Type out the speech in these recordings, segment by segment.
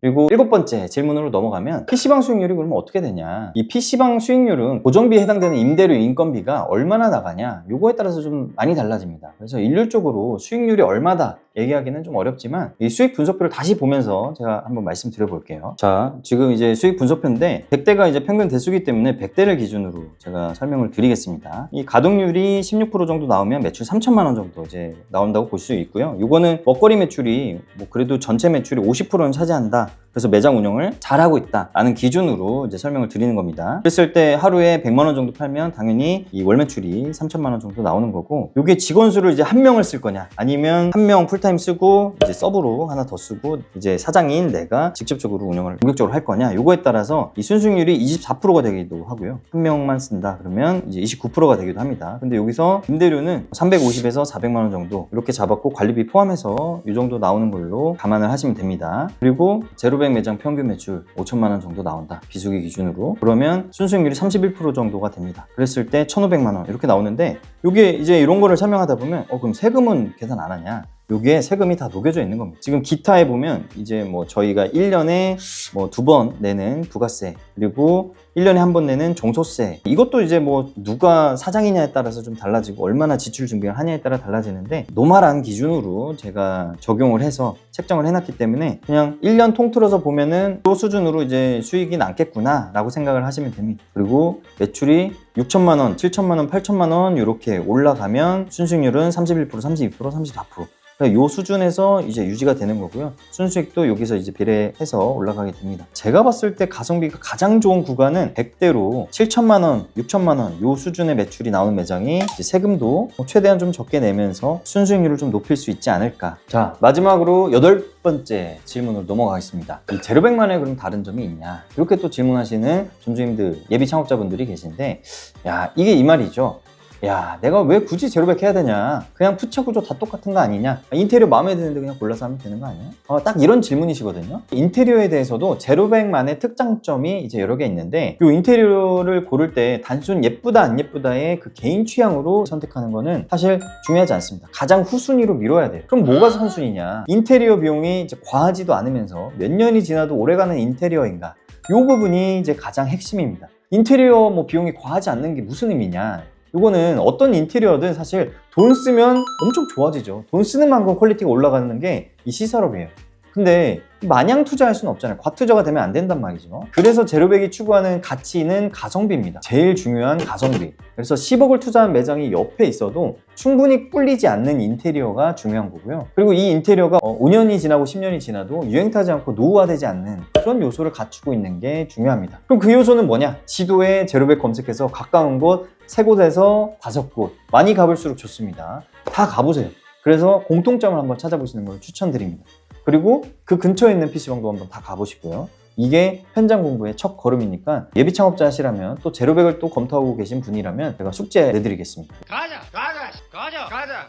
그리고 7번째 질문으로 넘어가면 PC방 수익률이 그러면 어떻게 되냐. 이 PC방 수익률은 고정비에 해당되는 임대료 인건비가 얼마나 나가냐, 요거에 따라서 좀 많이 달라집니다. 그래서 일률적으로 수익률이 얼마다 얘기하기는 좀 어렵지만 이 수익 분석표를 다시 보면서 제가 한번 말씀드려 볼게요. 자, 지금 이제 수익 분석표인데 100대가 이제 평균 대수기 때문에 100대를 기준으로 제가 설명을 드리겠습니다. 이 가동률이 16% 정도 나오면 매출 3천만 원 정도 이제 나온다고 볼 수 있고요. 요거는 먹거리 매출이 뭐 그래도 전체 매출이 50%는 차지한다. 그래서 매장 운영을 잘하고 있다라는 기준으로 이제 설명을 드리는 겁니다. 그랬을 때 하루에 100만 원 정도 팔면 당연히 이 월 매출이 3천만 원 정도 나오는 거고, 요게 직원 수를 이제 한 명을 쓸 거냐, 아니면 한 명 풀타임 쓰고 이제 서브로 하나 더 쓰고 이제 사장인 내가 직접적으로 운영을 본격적으로 할 거냐, 요거에 따라서 이 순수익률이 24%가 되기도 하고요. 한 명만 쓴다 그러면 이제 29%가 되기도 합니다. 근데 여기서 임대료는 350에서 400만 원 정도 이렇게 잡았고, 관리비 포함해서 이 정도 나오는 걸로 감안을 하시면 됩니다. 그리고 제로백 매장 평균 매출 5천만 원 정도 나온다, 비수기 기준으로. 그러면 순수익률이 31% 정도가 됩니다. 그랬을 때 1,500만 원 이렇게 나오는데, 요게 이제 이런 거를 설명하다 보면 그럼 세금은 계산 안 하냐? 요게 세금이 다 녹여져 있는 겁니다. 지금 기타에 보면 이제 뭐 저희가 1년에 뭐 2번 내는 부가세, 그리고 1년에 한 번 내는 종소세, 이것도 이제 뭐 누가 사장이냐에 따라서 좀 달라지고 얼마나 지출 준비를 하냐에 따라 달라지는데, 노멀한 기준으로 제가 적용을 해서 책정을 해놨기 때문에 그냥 1년 통틀어서 보면은 또 수준으로 이제 수익이 남겠구나 라고 생각을 하시면 됩니다. 그리고 매출이 6천만 원, 7천만 원, 8천만 원 이렇게 올라가면 순수익률은 31%, 32%, 34%. 이 수준에서 이제 유지가 되는 거고요. 순수익도 여기서 이제 비례해서 올라가게 됩니다. 제가 봤을 때 가성비가 가장 좋은 구간은 100대로 7천만 원, 6천만 원 이 수준의 매출이 나오는 매장이 이제 세금도 최대한 좀 적게 내면서 순수익률을 좀 높일 수 있지 않을까. 자, 마지막으로 8번째 질문으로 넘어가겠습니다. 이 제로백만에 그럼 다른 점이 있냐? 이렇게 또 질문하시는 점주님들, 예비 창업자분들이 계신데, 야, 이게 이 말이죠. 야, 내가 왜 굳이 제로백 해야 되냐? 그냥 푸차 구조 다 똑같은 거 아니냐? 인테리어 마음에 드는데 그냥 골라서 하면 되는 거 아니야? 딱 이런 질문이시거든요. 인테리어에 대해서도 제로백만의 특장점이 이제 여러 개 있는데, 이 인테리어를 고를 때 단순 예쁘다 안 예쁘다의 그 개인 취향으로 선택하는 거는 사실 중요하지 않습니다. 가장 후순위로 미뤄야 돼요. 그럼 뭐가 선순위냐? 인테리어 비용이 이제 과하지도 않으면서 몇 년이 지나도 오래가는 인테리어인가? 이 부분이 이제 가장 핵심입니다. 인테리어 뭐 비용이 과하지 않는 게 무슨 의미냐? 이거는 어떤 인테리어든 사실 돈 쓰면 엄청 좋아지죠. 돈 쓰는 만큼 퀄리티가 올라가는 게 이 시설업이에요. 근데 마냥 투자할 수는 없잖아요. 과투자가 되면 안 된단 말이죠. 그래서 제로백이 추구하는 가치는 가성비입니다. 제일 중요한 가성비. 그래서 10억을 투자한 매장이 옆에 있어도 충분히 꿀리지 않는 인테리어가 중요한 거고요. 그리고 이 인테리어가 5년이 지나고 10년이 지나도 유행 타지 않고 노후화되지 않는 그런 요소를 갖추고 있는 게 중요합니다. 그럼 그 요소는 뭐냐? 지도에 제로백 검색해서 가까운 곳 3곳에서 5곳, 많이 가볼수록 좋습니다. 다 가보세요. 그래서 공통점을 한번 찾아보시는 걸 추천드립니다. 그리고 그 근처에 있는 PC방도 한번 다 가보시고요. 이게 현장 공부의 첫 걸음이니까 예비 창업자시라면, 또 제로백을 또 검토하고 계신 분이라면 제가 숙제 내드리겠습니다. 가자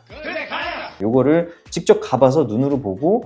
그래 가자. 요거를 직접 가봐서 눈으로 보고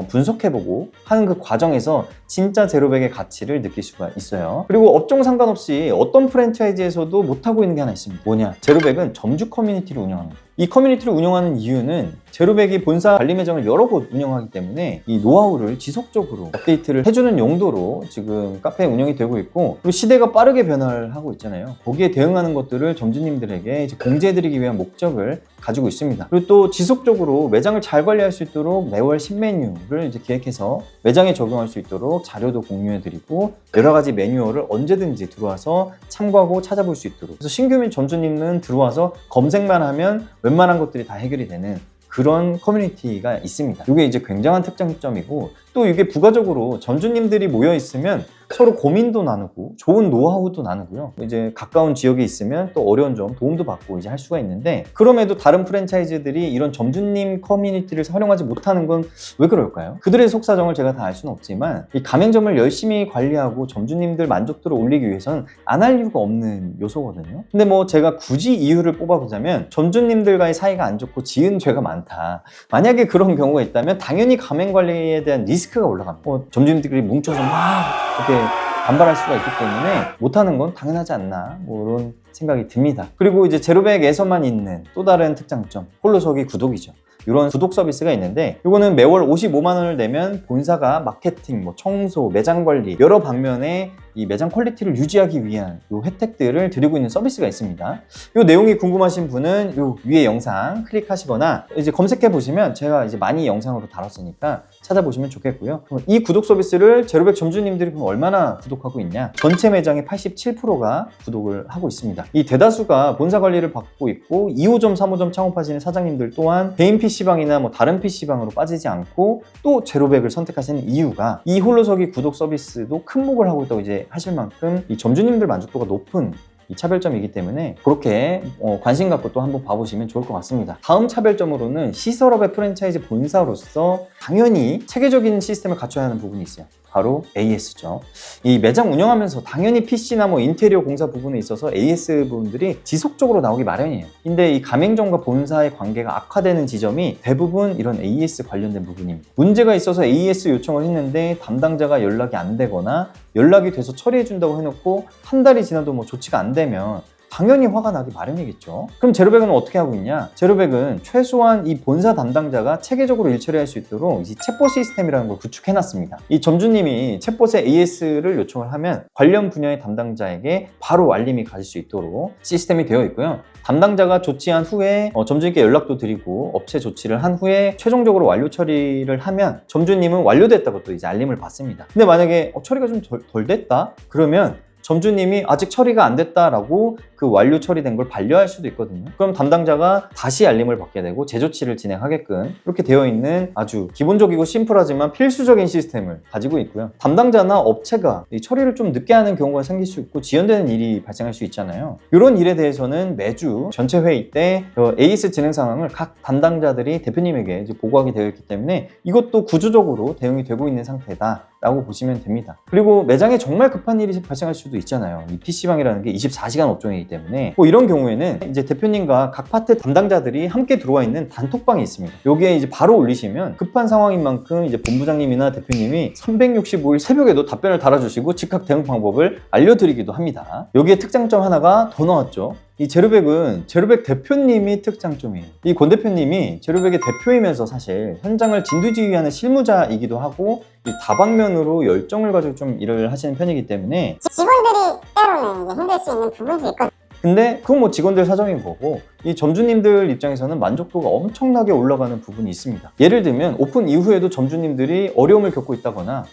분석해보고 하는 그 과정에서 진짜 제로백의 가치를 느낄 수가 있어요. 그리고 업종 상관없이 어떤 프랜차이즈에서도 못하고 있는 게 하나 있습니다. 뭐냐? 제로백은 점주 커뮤니티를 운영합니다. 이 커뮤니티를 운영하는 이유는 제로백이 본사 관리 매장을 여러 곳 운영하기 때문에 이 노하우를 지속적으로 업데이트를 해주는 용도로 지금 카페 운영이 되고 있고, 그리고 시대가 빠르게 변화를 하고 있잖아요. 거기에 대응하는 것들을 점주님들에게 이제 공지해드리기 위한 목적을 가지고 있습니다. 그리고 또 지속적으로 매장을 잘 관리할 수 있도록 매월 신메뉴를 이제 기획해서 매장에 적용할 수 있도록 자료도 공유해드리고, 여러 가지 매뉴얼을 언제든지 들어와서 참고하고 찾아볼 수 있도록, 그래서 신규민 점주님은 들어와서 검색만 하면 웬만한 것들이 다 해결이 되는 그런 커뮤니티가 있습니다. 이게 이제 굉장한 특장점이고, 또 이게 부가적으로 점주님들이 모여 있으면 서로 고민도 나누고 좋은 노하우도 나누고요. 이제 가까운 지역에 있으면 또 어려운 점 도움도 받고 이제 할 수가 있는데, 그럼에도 다른 프랜차이즈들이 이런 점주님 커뮤니티를 활용하지 못하는 건 왜 그럴까요? 그들의 속사정을 제가 다 알 수는 없지만, 이 가맹점을 열심히 관리하고 점주님들 만족도를 올리기 위해서는 안 할 이유가 없는 요소거든요. 근데 뭐 제가 굳이 이유를 뽑아보자면, 점주님들과의 사이가 안 좋고 지은 죄가 많다. 만약에 그런 경우가 있다면 당연히 가맹관리에 대한 리스크가 올라갑니다. 점주님들이 뭉쳐서 막 이렇게 반발할 수가 있기 때문에 못하는 건 당연하지 않나, 뭐 이런 생각이 듭니다. 그리고 이제 제로백에서만 있는 또 다른 특장점, 홀로서기 구독이죠. 이런 구독 서비스가 있는데 이거는 매월 55만 원을 내면 본사가 마케팅, 청소, 매장 관리 여러 방면의 이 매장 퀄리티를 유지하기 위한 이 혜택들을 드리고 있는 서비스가 있습니다. 이 내용이 궁금하신 분은 이 위에 영상 클릭하시거나 이제 검색해 보시면 제가 이제 많이 영상으로 다뤘으니까 찾아보시면 좋겠고요. 이 구독 서비스를 제로백 점주님들이 그럼 얼마나 구독하고 있냐? 전체 매장의 87%가 구독을 하고 있습니다. 이 대다수가 본사 관리를 받고 있고 2호점, 3호점 창업하시는 사장님들 또한 개인 PC방이나 다른 PC방으로 빠지지 않고 또 제로백을 선택하시는 이유가 이 홀로서기 구독 서비스도 큰 목을 하고 있다고 이제 하실 만큼 이 점주님들 만족도가 높은 이 차별점이기 때문에 그렇게 관심 갖고 또 한번 봐보시면 좋을 것 같습니다. 다음 차별점으로는 시설업의 프랜차이즈 본사로서 당연히 체계적인 시스템을 갖춰야 하는 부분이 있어요. 바로 AS죠. 이 매장 운영하면서 당연히 PC나 인테리어 공사 부분에 있어서 AS 부분들이 지속적으로 나오기 마련이에요. 근데 이 가맹점과 본사의 관계가 악화되는 지점이 대부분 이런 AS 관련된 부분입니다. 문제가 있어서 AS 요청을 했는데 담당자가 연락이 안 되거나 연락이 돼서 처리해준다고 해놓고 한 달이 지나도 조치가 안 되면 당연히 화가 나기 마련이겠죠. 그럼 제로백은 어떻게 하고 있냐? 제로백은 최소한 이 본사 담당자가 체계적으로 일 처리할 수 있도록 이 챗봇 시스템이라는 걸 구축해놨습니다. 이 점주님이 챗봇에 AS를 요청을 하면 관련 분야의 담당자에게 바로 알림이 가질 수 있도록 시스템이 되어 있고요. 담당자가 조치한 후에 점주님께 연락도 드리고 업체 조치를 한 후에 최종적으로 완료 처리를 하면 점주님은 완료됐다고 또 이제 알림을 받습니다. 근데 만약에 처리가 좀 덜 됐다? 그러면 점주님이 아직 처리가 안 됐다라고 그 완료 처리된 걸 반려할 수도 있거든요. 그럼 담당자가 다시 알림을 받게 되고 재조치를 진행하게끔 이렇게 되어 있는 아주 기본적이고 심플하지만 필수적인 시스템을 가지고 있고요. 담당자나 업체가 이 처리를 좀 늦게 하는 경우가 생길 수 있고 지연되는 일이 발생할 수 있잖아요. 이런 일에 대해서는 매주 전체 회의 때 AS 진행 상황을 각 담당자들이 대표님에게 이제 보고하게 되어 있기 때문에 이것도 구조적으로 대응이 되고 있는 상태다 라고 보시면 됩니다. 그리고 매장에 정말 급한 일이 발생할 수도 있잖아요. 이 PC방이라는 게 24시간 업종이기 때문에 이런 경우에는 이제 대표님과 각 파트 담당자들이 함께 들어와 있는 단톡방이 있습니다. 여기에 이제 바로 올리시면 급한 상황인 만큼 이제 본부장님이나 대표님이 365일 새벽에도 답변을 달아주시고 즉각 대응 방법을 알려드리기도 합니다. 여기에 특장점 하나가 더 나왔죠. 이 제로백은 제로백 대표님이 특장점이에요. 이 권 대표님이 제로백의 대표이면서 사실 현장을 진두지휘하는 실무자이기도 하고 이 다방면으로 열정을 가지고 좀 일을 하시는 편이기 때문에 직원들이 때로는 이제 힘들 수 있는 부분도 있거든요. 근데 그건 직원들 사정인 거고 이 점주님들 입장에서는 만족도가 엄청나게 올라가는 부분이 있습니다. 예를 들면 오픈 이후에도 점주님들이 어려움을 겪고 있다거나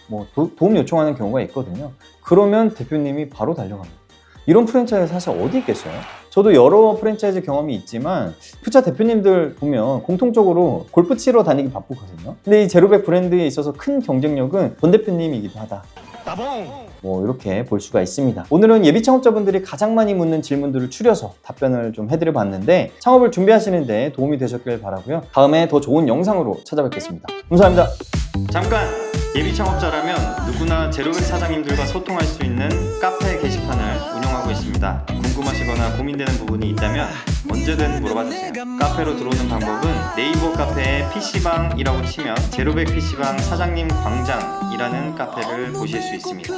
도움 요청하는 경우가 있거든요. 그러면 대표님이 바로 달려갑니다. 이런 프랜차이즈 사실 어디 있겠어요? 저도 여러 프랜차이즈 경험이 있지만 푸차 대표님들 보면 공통적으로 골프 치러 다니기 바쁘거든요. 근데 이 제로백 브랜드에 있어서 큰 경쟁력은 권 대표님이기도 하다. 이렇게 볼 수가 있습니다. 오늘은 예비 창업자분들이 가장 많이 묻는 질문들을 추려서 답변을 좀 해드려 봤는데 창업을 준비하시는데 도움이 되셨길 바라고요. 다음에 더 좋은 영상으로 찾아뵙겠습니다. 감사합니다. 잠깐! 예비 창업자라면 누구나 제로백 사장님들과 소통할 수 있는 카페 게시판을 운영하고 있습니다. 궁금하시거나 고민되는 부분이 있다면 언제든 물어봐주세요. 카페로 들어오는 방법은 네이버 카페에 PC방이라고 치면 제로백 PC방 사장님 광장이라는 카페를 보실 수 있습니다.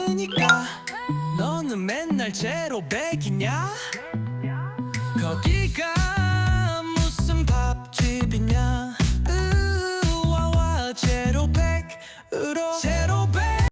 너는 맨날 제로백이냐? 거기가